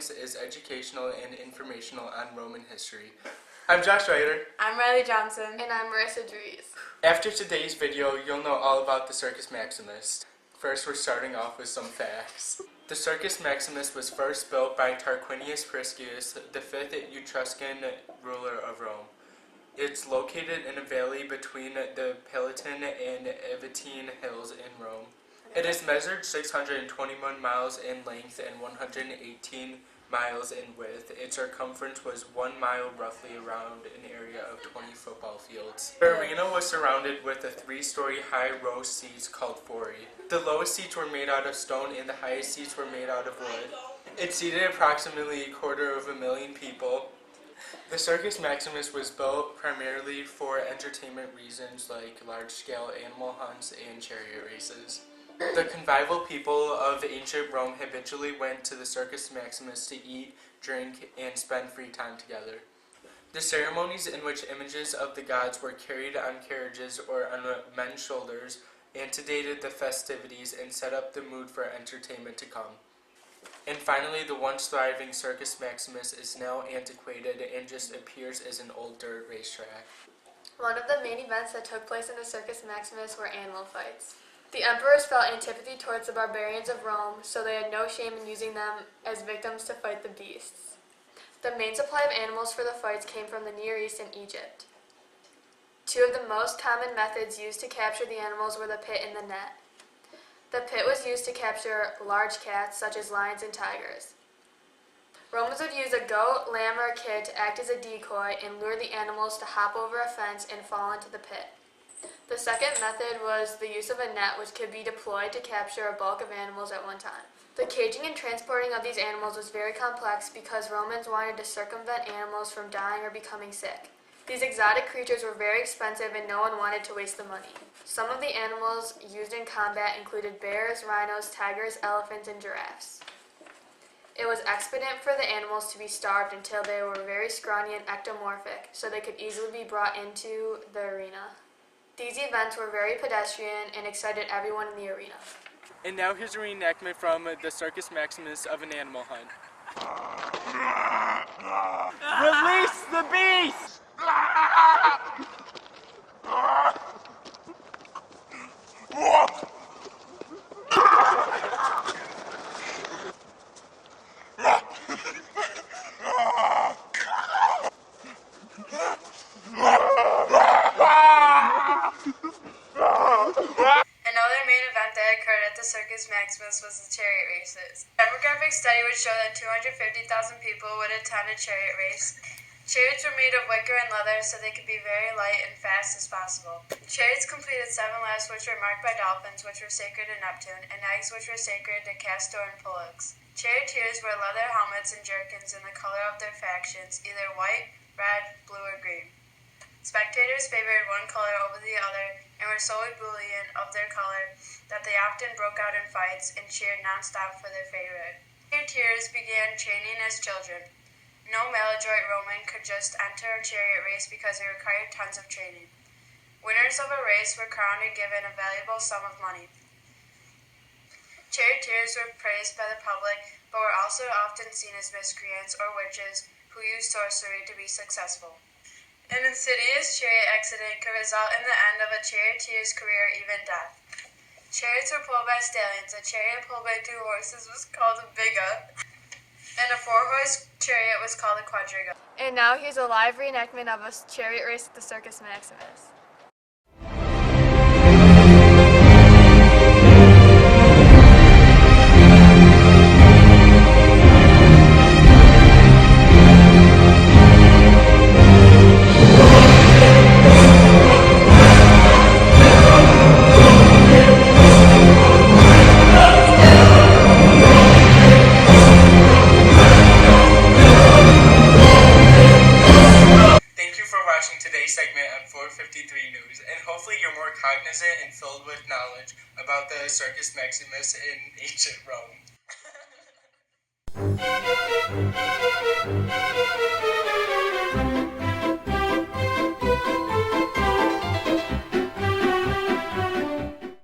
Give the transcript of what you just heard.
Maximus is educational and informational on Roman history. I'm Josh Ryder. I'm Riley Johnson. And I'm Marissa Dries. After today's video, you'll know all about the Circus Maximus. First, we're starting off with some facts. The Circus Maximus was first built by Tarquinius Priscus, the fifth Etruscan ruler of Rome. It's located in a valley between the Palatine and Aventine hills in Rome. It is measured 621 miles in length and 118 miles in width. Its circumference was 1 mile roughly around an area of 20 football fields. The arena was surrounded with a 3-story high row seats called fori. The lowest seats were made out of stone and the highest seats were made out of wood. It seated approximately 250,000 people. The Circus Maximus was built primarily for entertainment reasons like large-scale animal hunts and chariot races. The convivial people of ancient Rome habitually went to the Circus Maximus to eat, drink, and spend free time together. The ceremonies in which images of the gods were carried on carriages or on men's shoulders antedated the festivities and set up the mood for entertainment to come. And finally, the once thriving Circus Maximus is now antiquated and just appears as an old dirt racetrack. One of the main events that took place in the Circus Maximus were animal fights. The emperors felt antipathy towards the barbarians of Rome, so they had no shame in using them as victims to fight the beasts. The main supply of animals for the fights came from the Near East and Egypt. Two of the most common methods used to capture the animals were the pit and the net. The pit was used to capture large cats such as lions and tigers. Romans would use a goat, lamb, or a kid to act as a decoy and lure the animals to hop over a fence and fall into the pit. The second method was the use of a net, which could be deployed to capture a bulk of animals at one time. The caging and transporting of these animals was very complex because Romans wanted to circumvent animals from dying or becoming sick. These exotic creatures were very expensive and no one wanted to waste the money. Some of the animals used in combat included bears, rhinos, tigers, elephants, and giraffes. It was expedient for the animals to be starved until they were very scrawny and ectomorphic, so they could easily be brought into the arena. These events were very pedestrian and excited everyone in the arena. And now here's a reenactment from the Circus Maximus of an animal hunt. Release the beast! Another main event that occurred at the Circus Maximus was the chariot races. A demographic study would show that 250,000 people would attend a chariot race. Chariots were made of wicker and leather so they could be very light and fast as possible. Chariots completed 7 laps which were marked by dolphins, which were sacred to Neptune, and eggs which were sacred to Castor and Pollux. Charioteers wore leather helmets and jerkins in the color of their factions, either white, red, blue, or green. Spectators favored one color over the other and were so ebullient of their color that they often broke out in fights and cheered nonstop for their favorite. Charioteers began training as children. No maladroit Roman could just enter a chariot race because it required tons of training. Winners of a race were crowned and given a valuable sum of money. Charioteers were praised by the public, but were also often seen as miscreants or witches who used sorcery to be successful. An insidious chariot accident could result in the end of a charioteer's career or even death. Chariots were pulled by stallions. A chariot pulled by 2 horses was called a biga, and a 4-horse chariot was called a quadriga. And now here's a live reenactment of a chariot race at the Circus Maximus. Segment on 453 News, and hopefully you're more cognizant and filled with knowledge about the Circus Maximus in ancient Rome.